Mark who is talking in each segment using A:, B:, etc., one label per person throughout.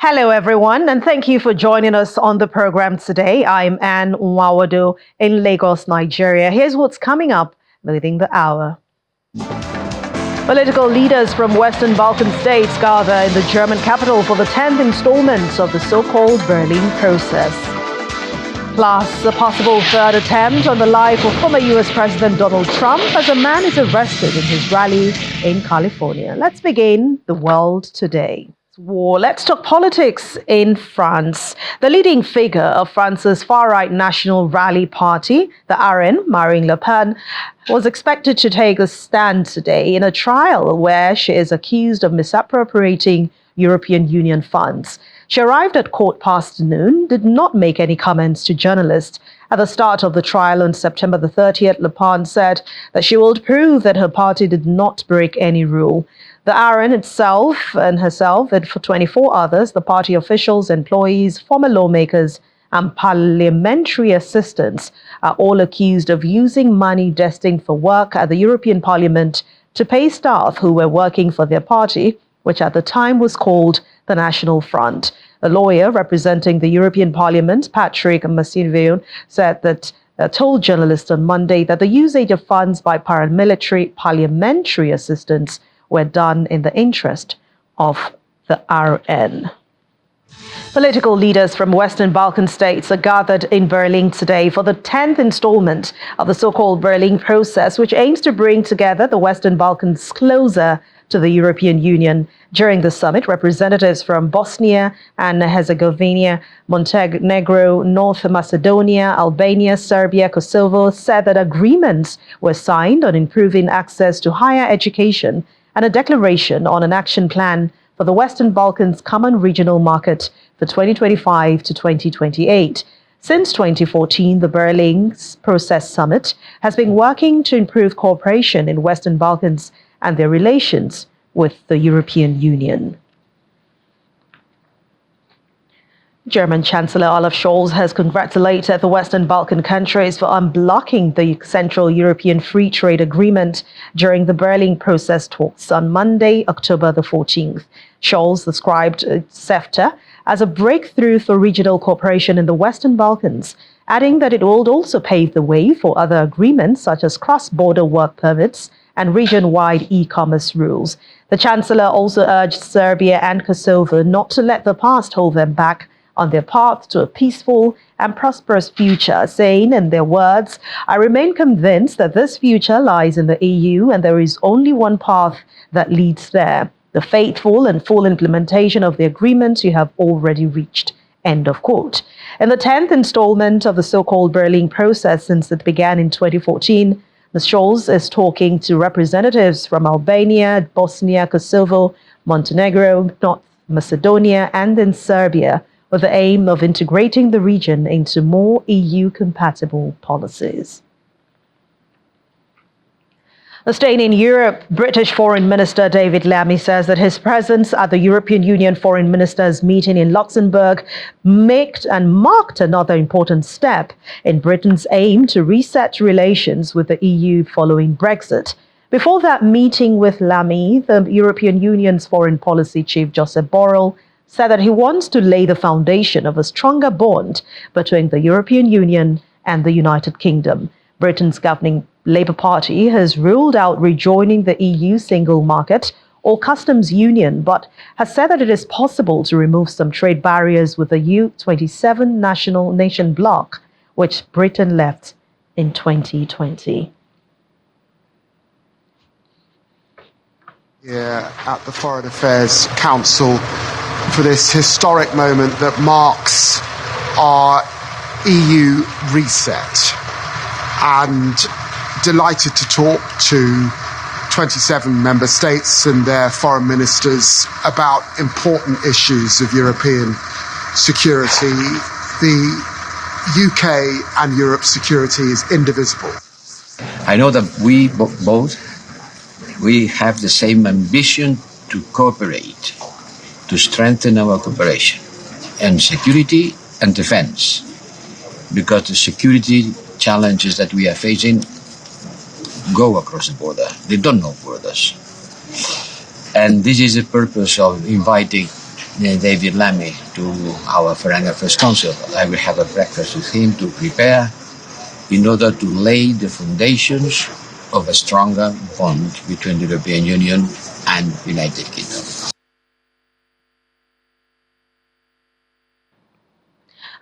A: Hello, everyone, and thank you for joining us on the program today. I'm Anne Nwawado in Lagos, Nigeria. Here's what's coming up within the hour. Political leaders from Western Balkan states gather in the German capital for the 10th installment of the so-called Berlin process. Plus, a possible third attempt on the life of former U.S. President Donald Trump as a man is arrested in his rally in California. Let's begin the world today. War. Let's talk politics in France. The leading figure of France's far-right National Rally Party, the RN, Marine Le Pen, was expected to take a stand today in a trial where she is accused of misappropriating European Union funds. She arrived at court past noon, did not make any comments to journalists. At the start of the trial on September the 30th, Le Pen said that she will prove that her party did not break any rule. The RN itself and herself, and for 24 others, the party officials, employees, former lawmakers, and parliamentary assistants are all accused of using money destined for work at the European Parliament to pay staff who were working for their party, which at the time was called the National Front. A lawyer representing the European Parliament, Patrick Massinvion, said that told journalists on Monday that the usage of funds by parliamentary assistants were done in the interest of the RN. Political leaders from Western Balkan states are gathered in Berlin today for the 10th installment of the so-called Berlin process, which aims to bring together the Western Balkans closer to the European Union. During the summit, representatives from Bosnia and Herzegovina, Montenegro, North Macedonia, Albania, Serbia, Kosovo said that agreements were signed on improving access to higher education and a declaration on an action plan for the Western Balkans Common Regional Market for 2025 to 2028. Since 2014, the Berlin Process Summit has been working to improve cooperation in Western Balkans and their relations with the European Union. German Chancellor Olaf Scholz has congratulated the Western Balkan countries for unblocking the Central European Free Trade Agreement during the Berlin process talks on Monday, October the 14th. Scholz described CEFTA as a breakthrough for regional cooperation in the Western Balkans, adding that it would also pave the way for other agreements such as cross-border work permits and region-wide e-commerce rules. The Chancellor also urged Serbia and Kosovo not to let the past hold them back on their path to a peaceful and prosperous future, saying in their words, "I remain convinced that this future lies in the EU and there is only one path that leads there, the faithful and full implementation of the agreements you have already reached." End of quote. In the 10th installment of the so-called Berlin process since it began in 2014, Ms. Scholz is talking to representatives from Albania, Bosnia, Kosovo, Montenegro, North Macedonia, and in Serbia, with the aim of integrating the region into more EU-compatible policies. Staying in Europe, British Foreign Minister David Lammy says that his presence at the European Union Foreign Ministers meeting in Luxembourg marked another important step in Britain's aim to reset relations with the EU following Brexit. Before that meeting with Lammy, the European Union's foreign policy chief Josep Borrell said that he wants to lay the foundation of a stronger bond between the European Union and the United Kingdom. Britain's governing Labour Party has ruled out rejoining the EU single market or customs union, but has said that it is possible to remove some trade barriers with the EU27 nation bloc, which Britain left in 2020.
B: At the Foreign Affairs Council for this historic moment that marks our EU reset, and delighted to talk to 27 member states and their foreign ministers about important issues of European security. The UK and Europe's security is indivisible.
C: I know that we have the same ambition to cooperate, to strengthen our cooperation, and security and defense, because the security challenges that we are facing go across the border. They don't know borders. And this is the purpose of inviting David Lammy to our Foreign Affairs Council. I will have a breakfast with him to prepare in order to lay the foundations of a stronger bond between the European Union and United Kingdom.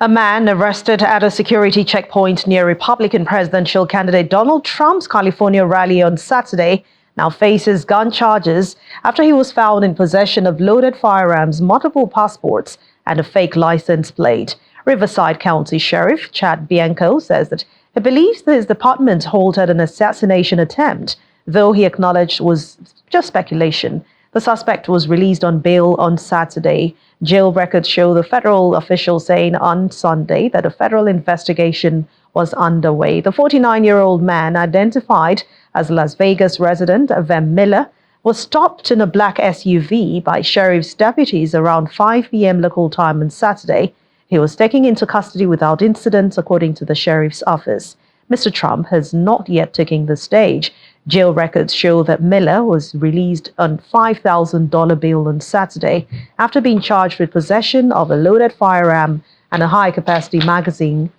A: A man arrested at a security checkpoint near Republican presidential candidate Donald Trump's California rally on Saturday now faces gun charges after he was found in possession of loaded firearms, multiple passports, and a fake license plate. Riverside County Sheriff Chad Bianco says that he believes that his department halted an assassination attempt, though he acknowledged was just speculation. The suspect was released on bail on Saturday. Jail records show the federal official saying on Sunday that a federal investigation was underway. The 49-year-old man, identified as Las Vegas resident Vem Miller, was stopped in a black SUV by sheriff's deputies around 5 p.m. local time on Saturday. He was taken into custody without incident, according to the sheriff's office. Mr. Trump has not yet taken the stage. Jail records show that Miller was released on $5,000 bail on Saturday after being charged with possession of a loaded firearm and a high-capacity magazine,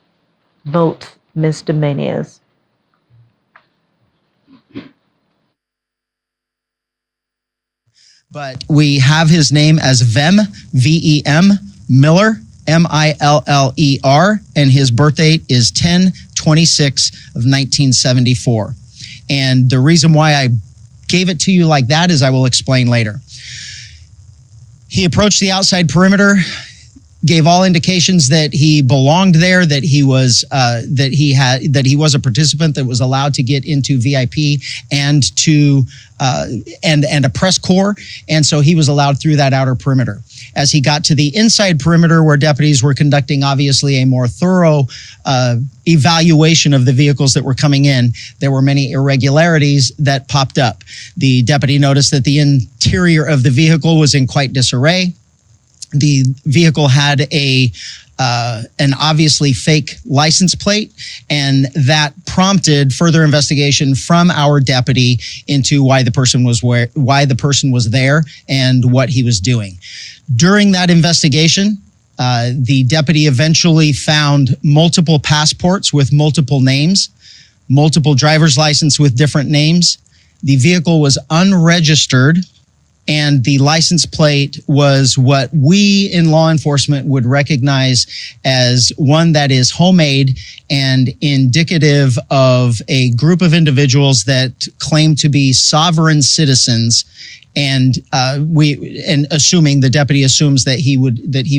A: both misdemeanors.
D: But we have his name as Vem, V-E-M, Miller, M-I-L-L-E-R, and his birth date is 10/26 of 1974. And the reason why I gave it to you like that is I will explain later. He approached the outside perimeter, gave all indications that he belonged there, that he was a participant that was allowed to get into VIP and to and a press corps, and so he was allowed through that outer perimeter. As he got to the inside perimeter, where deputies were conducting obviously a more thorough evaluation of the vehicles that were coming in, there were many irregularities that popped up. The deputy noticed that the interior of the vehicle was in quite disarray. The vehicle had an obviously fake license plate, and that prompted further investigation from our deputy into why the person was there and what he was doing. During that investigation, the deputy eventually found multiple passports with multiple names, multiple driver's license with different names. The vehicle was unregistered, and the license plate was what we in law enforcement would recognize as one that is homemade and indicative of a group of individuals that claim to be sovereign citizens. And assuming the deputy assumes that he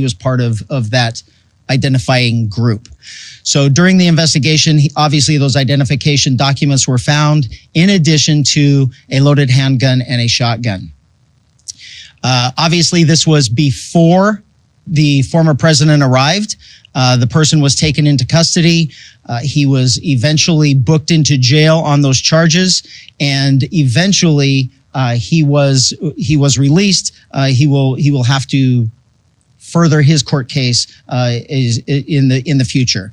D: was part of that identifying group. So during the investigation, obviously those identification documents were found, in addition to a loaded handgun and a shotgun. Obviously, this was before the former president arrived. The person was taken into custody. He was eventually booked into jail on those charges, and eventually he was released. He will have to further his court case in the future.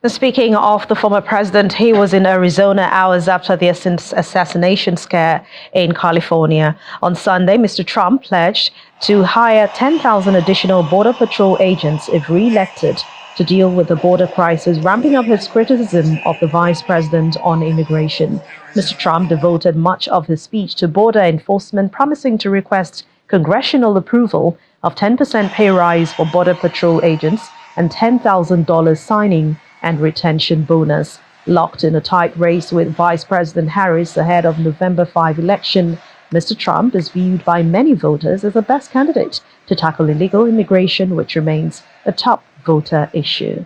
A: Speaking of the former president, he was in Arizona hours after the assassination scare in California. On Sunday, Mr. Trump pledged to hire 10,000 additional Border Patrol agents if re-elected to deal with the border crisis, ramping up his criticism of the vice president on immigration. Mr. Trump devoted much of his speech to border enforcement, promising to request congressional approval of 10% pay rise for Border Patrol agents and $10,000 signing and retention bonus. Locked in a tight race with Vice President Harris ahead of November 5 election, Mr. Trump is viewed by many voters as the best candidate to tackle illegal immigration, which remains a top voter issue.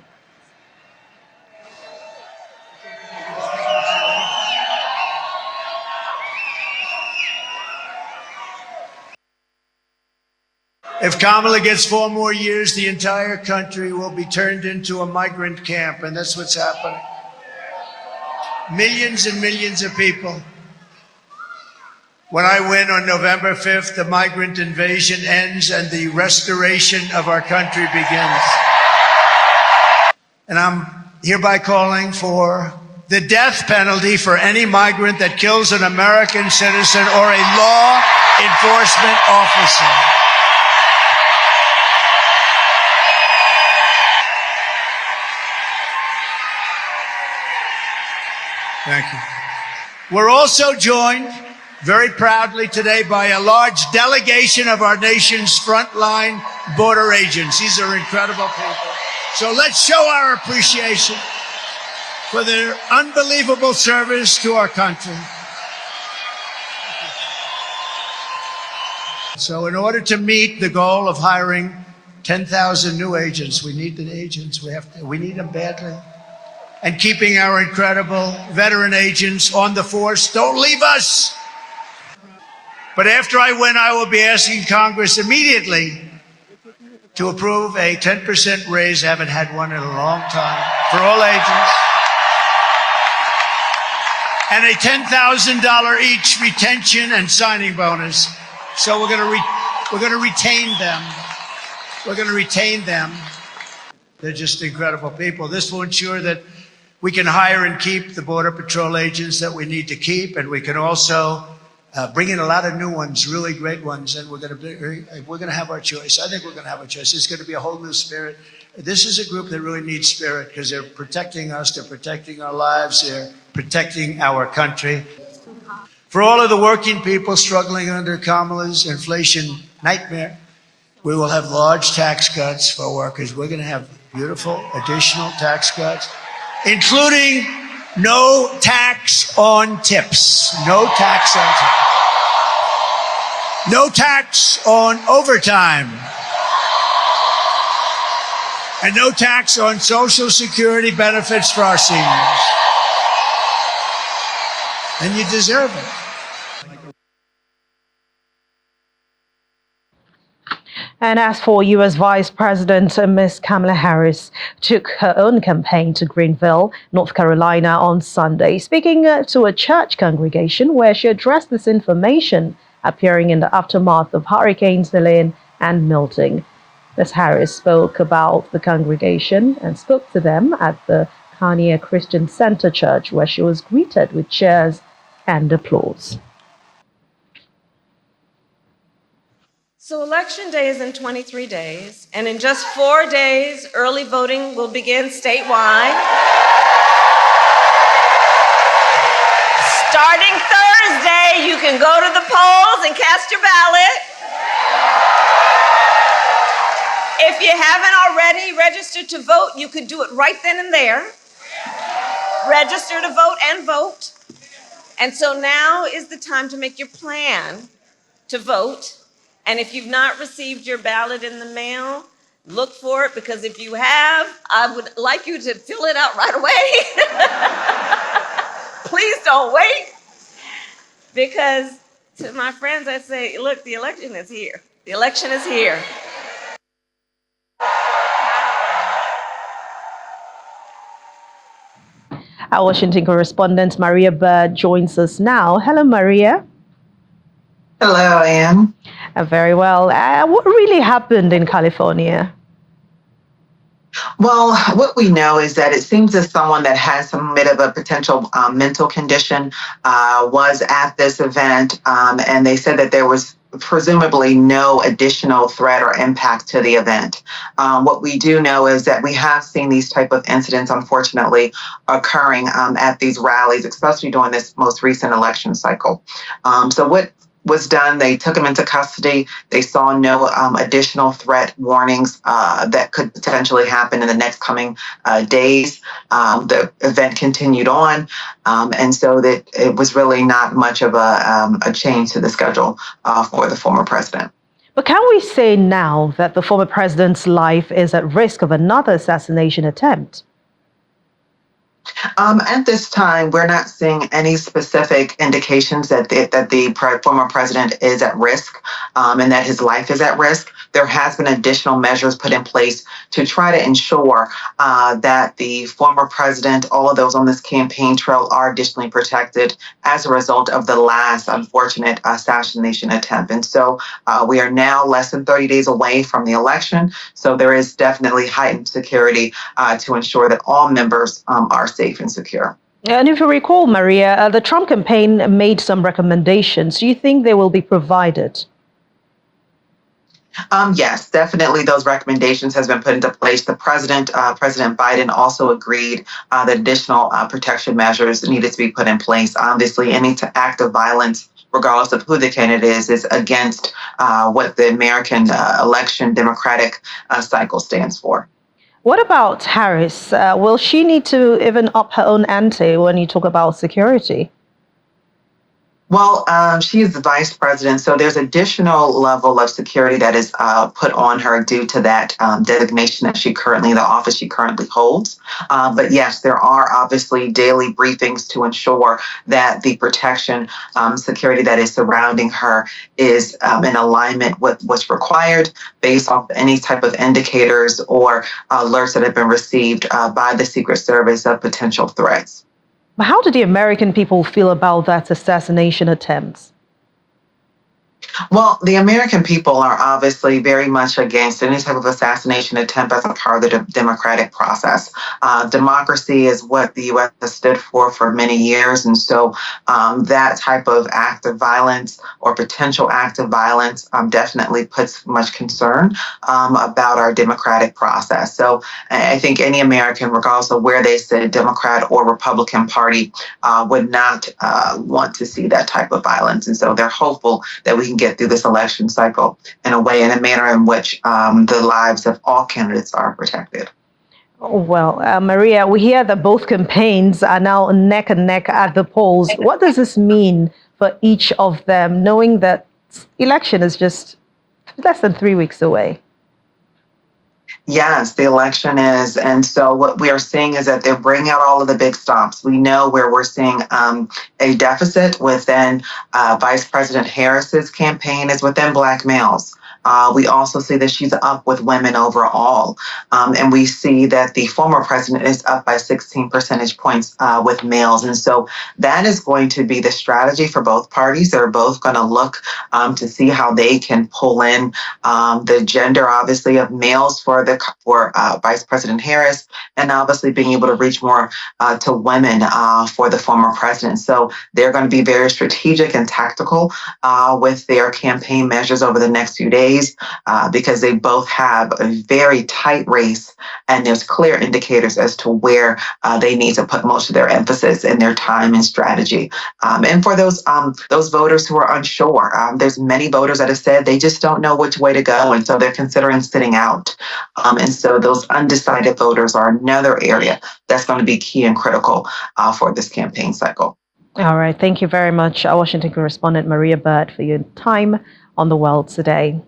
E: If Kamala gets 4 more years, the entire country will be turned into a migrant camp, and that's what's happening. Millions and millions of people. When I win on November 5th, the migrant invasion ends and the restoration of our country begins. And I'm hereby calling for the death penalty for any migrant that kills an American citizen or a law enforcement officer. Thank you. We're also joined very proudly today by a large delegation of our nation's frontline border agents. These are incredible people. So let's show our appreciation for their unbelievable service to our country. So in order to meet the goal of hiring 10,000 new agents, we need the agents. We need them badly. And keeping our incredible veteran agents on the force. Don't leave us. But after I win, I will be asking Congress immediately to approve a 10% raise. I haven't had one in a long time for all agents. And a $10,000 each retention and signing bonus. So we're going to retain them. We're going to retain them. They're just incredible people. This will ensure that we can hire and keep the Border Patrol agents that we need to keep, and we can also bring in a lot of new ones, really great ones, and we're going to have our choice. I think we're going to have our choice. It's going to be a whole new spirit. This is a group that really needs spirit because they're protecting us, they're protecting our lives, they're protecting our country. For all of the working people struggling under Kamala's inflation nightmare, we will have large tax cuts for workers. We're going to have beautiful additional tax cuts, including no tax on tips. No tax on tips. No tax on overtime. And no tax on Social Security benefits for our seniors. And you deserve it.
A: And as for U.S. Vice President Ms. Kamala Harris took her own campaign to Greenville, North Carolina on Sunday, speaking to a church congregation where she addressed this information appearing in the aftermath of Hurricanes Helene and Milton. Ms. Harris spoke about the congregation and spoke to them at the Carnier Christian Center Church, where she was greeted with cheers and applause.
F: So Election Day is in 23 days, and in just 4 days, early voting will begin statewide. Starting Thursday, you can go to the polls and cast your ballot. If you haven't already registered to vote, you could do it right then and there. Register to vote and vote. And so now is the time to make your plan to vote. And if you've not received your ballot in the mail, look for it, because if you have, I would like you to fill it out right away. Please don't wait. Because to my friends, I say, look, the election is here. The election is here.
A: Our Washington correspondent Maria Bird joins us now. Hello, Maria.
G: Hello, Anne.
A: Very well. What really happened in California?
G: Well, what we know is that it seems as someone that has some bit of a potential mental condition was at this event, and they said that there was presumably no additional threat or impact to the event. What we do know is that we have seen these type of incidents, unfortunately, occurring at these rallies, especially during this most recent election cycle. So what was done, they took him into custody. They saw no additional threat warnings that could potentially happen in the next coming days. The event continued on, and so that it was really not much of a change to the schedule for the former president.
A: But can we say now that the former president's life is at risk of another assassination attempt?
G: At this time, we're not seeing any specific indications that the former president is at risk and that his life is at risk. There has been additional measures put in place to try to ensure that the former president, all of those on this campaign trail, are additionally protected as a result of the last unfortunate assassination attempt. And so we are now less than 30 days away from the election. So there is definitely heightened security to ensure that all members are safe and secure.
A: And if you recall, Maria, the Trump campaign made some recommendations. Do you think they will be provided?
G: Yes, definitely. Those recommendations has been put into place. President Biden, also agreed that additional protection measures needed to be put in place. Obviously, any act of violence, regardless of who the candidate is against what the American election democratic cycle stands for.
A: What about Harris? Will she need to even up her own ante when you talk about security?
G: Well, she is the vice president, so there's additional level of security that is put on her due to that designation that the office she currently holds. But yes, there are obviously daily briefings to ensure that the protection, security that is surrounding her is in alignment with what's required based off any type of indicators or alerts that have been received by the Secret Service of potential threats.
A: But how do the American people feel about that assassination attempt?
G: Well, the American people are obviously very much against any type of assassination attempt as a part of the democratic process. Democracy is what the U.S. has stood for many years. And so that type of act of violence or potential act of violence definitely puts much concern about our democratic process. So I think any American, regardless of where they sit, Democrat or Republican Party, would not want to see that type of violence. And so they're hopeful that we can get through this election cycle in a manner in which the lives of all candidates are protected.
A: Well, Maria, we hear that both campaigns are now neck and neck at the polls. What does this mean for each of them, knowing that election is just less than 3 weeks away?
G: Yes, the election is. And so what we are seeing is that they're bringing out all of the big stops. We know where we're seeing a deficit within Vice President Harris's campaign is within Black males. We also see that she's up with women overall. And we see that the former president is up by 16 percentage points with males. And so that is going to be the strategy for both parties. They're both going to look to see how they can pull in the gender, obviously, of males for Vice President Harris, and obviously being able to reach more to women for the former president. So they're going to be very strategic and tactical with their campaign measures over the next few days. Because they both have a very tight race, and there's clear indicators as to where they need to put most of their emphasis and their time and strategy. And for those voters who are unsure, there's many voters that have said they just don't know which way to go, and so they're considering sitting out. And so those undecided voters are another area that's going to be key and critical for this campaign cycle.
A: All right. Thank you very much, our Washington correspondent Maria Bird, for your time on The World Today.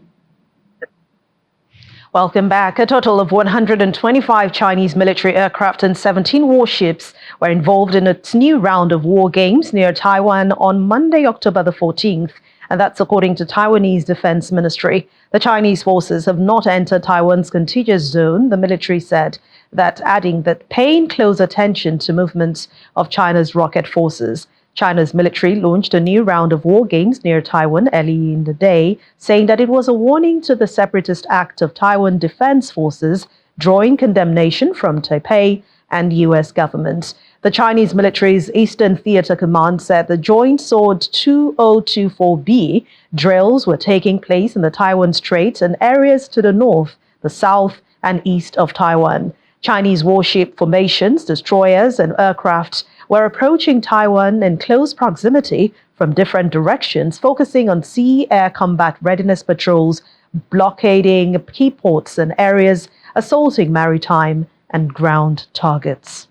A: Welcome back. A total of 125 Chinese military aircraft and 17 warships were involved in a new round of war games near Taiwan on Monday, October the 14th. And that's according to Taiwanese Defense Ministry. The Chinese forces have not entered Taiwan's contiguous zone, the military said, that adding that paying close attention to movements of China's rocket forces. China's military launched a new round of war games near Taiwan early in the day, saying that it was a warning to the separatist act of Taiwan Defense Forces, drawing condemnation from Taipei and U.S. government. The Chinese military's Eastern Theater Command said the Joint Sword 2024B drills were taking place in the Taiwan Strait and areas to the north, the south, and east of Taiwan. Chinese warship formations, destroyers, and aircraft were approaching Taiwan in close proximity from different directions, focusing on sea-air combat readiness patrols, blockading key ports and areas, assaulting maritime and ground targets.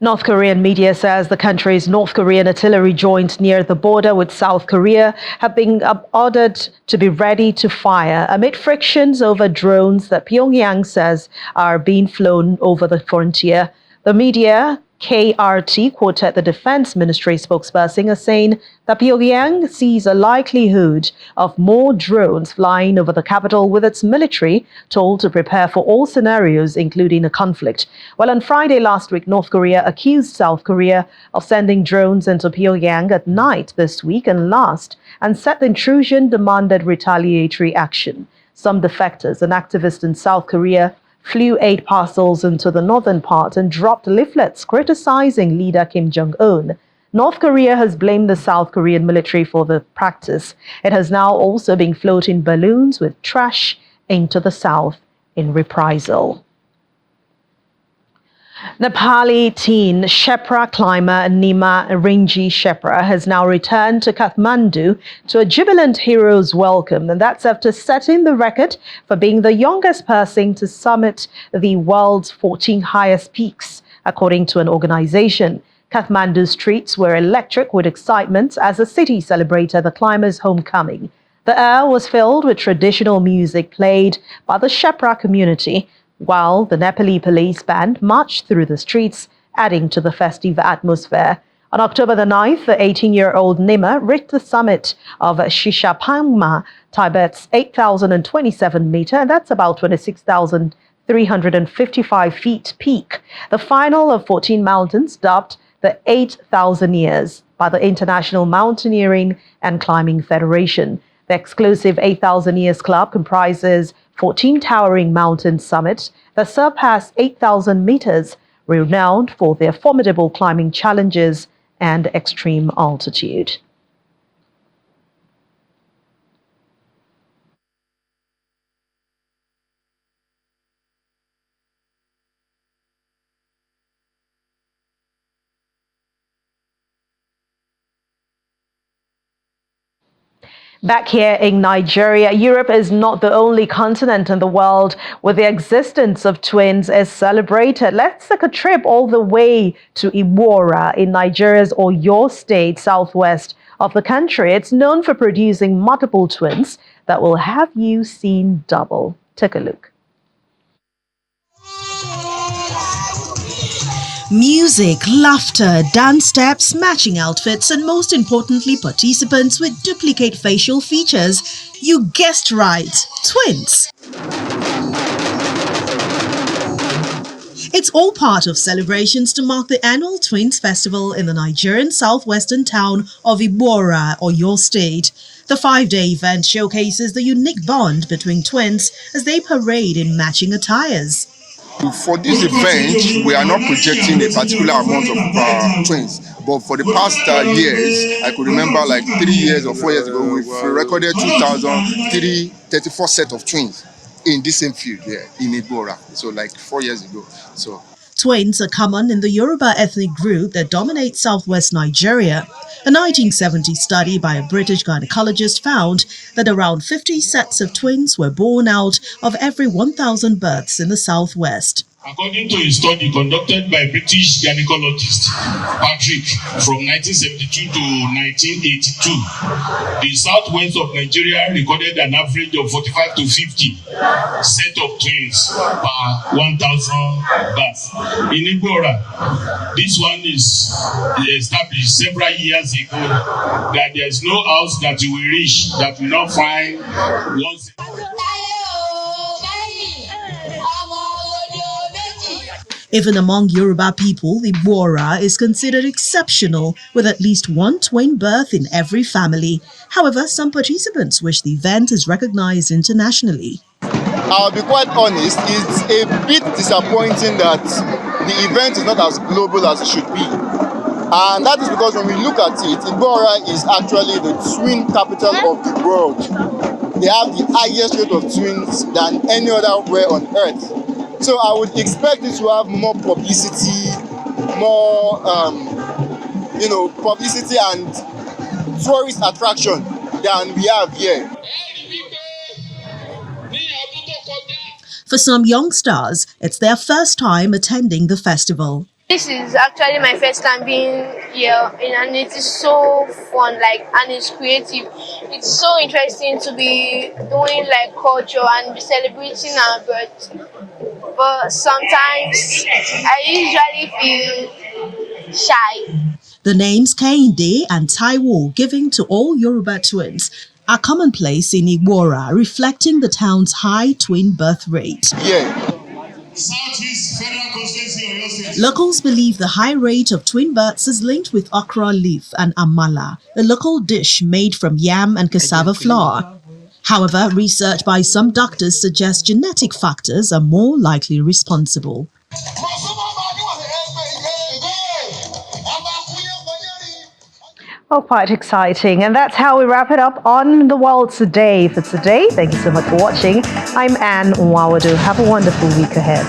A: North Korean media says the country's North Korean artillery joint near the border with South Korea have been ordered to be ready to fire amid frictions over drones that Pyongyang says are being flown over the frontier. The media, KRT, quoted the Defense Ministry spokesperson as saying that Pyongyang sees a likelihood of more drones flying over the capital, with its military told to prepare for all scenarios, including a conflict. Well, on Friday last week, North Korea accused South Korea of sending drones into Pyongyang at night this week and last, and said the intrusion demanded retaliatory action. Some defectors and activists in South Korea flew 8 parcels into the northern part and dropped leaflets criticizing leader Kim Jong-un. North Korea has blamed the South Korean military for the practice. It has now also been floating balloons with trash into the south in reprisal. Nepali teen Shepra climber Nima Rinji Shepra has now returned to Kathmandu to a jubilant hero's welcome, and that's after setting the record for being the youngest person to summit the world's 14 highest peaks, according to an organization. Kathmandu streets were electric with excitement as the city celebrated the climber's homecoming. The air was filled with traditional music played by the Shepra community, while the Nepali police band marched through the streets, adding to the festive atmosphere. On October the 9th, the 18-year-old Nima reached the summit of Shishapangma, Tibet's 8,027-meter, and that's about 26,355 feet peak, the final of 14 mountains dubbed the 8,000 years by the International Mountaineering and Climbing Federation. The exclusive 8,000 Years Club comprises 14 towering mountain summits that surpass 8,000 meters, renowned for their formidable climbing challenges and extreme altitude. Back here in Nigeria, Europe is not the only continent in the world where the existence of twins is celebrated. Let's take a trip all the way to Iwora in Nigeria's Oyo State, southwest of the country. It's known for producing multiple twins that will have you seeing double. Take a look.
H: Music, laughter, dance steps, matching outfits, and most importantly, participants with duplicate facial features. You guessed right, twins. It's all part of celebrations to mark the annual Twins Festival in the Nigerian southwestern town of Igbora, Oyo State. The 5-day event showcases the unique bond between twins as they parade in matching attires.
I: For this event, we are not projecting a particular amount of twins, but for the past years, I could remember like 3 years or 4 years ago, we recorded 2,334 set of twins in this same field here in Igbora. So like 4 years ago. So
H: twins are common in the Yoruba ethnic group that dominates southwest Nigeria. A 1970 study by a British gynecologist found that around 50 sets of twins were born out of every 1,000 births in the southwest.
J: According to a study conducted by British gynecologist Patrick from 1972 to 1982, the southwest of Nigeria recorded an average of 45 to 50 set of twins per 1,000 births. In Igbora, this one is established several years ago that there is no house that you will reach that will not find once.
H: Even among Yoruba people, the Igbora is considered exceptional, with at least one twin birth in every family. However, some participants wish the event is recognized internationally.
I: I'll be quite honest, it's a bit disappointing that the event is not as global as it should be. And that is because when we look at it, Igbora is actually the twin capital of the world. They have the highest rate of twins than any other where on earth. So I would expect it to have more publicity, more, publicity and tourist attraction than we have here.
H: For some young stars, it's their first time attending the festival.
K: This is actually my first time being here, and it is so fun, and it's creative. It's so interesting to be doing culture and be celebrating our birth. But sometimes I usually feel shy.
H: The names Kehinde and Taiwo, given to all Yoruba twins, are commonplace in Igbora, reflecting the town's high twin birth rate. Locals believe the high rate of twin births is linked with okra leaf and amala, a local dish made from yam and cassava flour. However, research by some doctors suggests genetic factors are more likely responsible.
A: Oh, quite exciting. And that's how we wrap it up on The World Today for today. Thank you so much for watching. I'm Anne Nwawadu. Have a wonderful week ahead.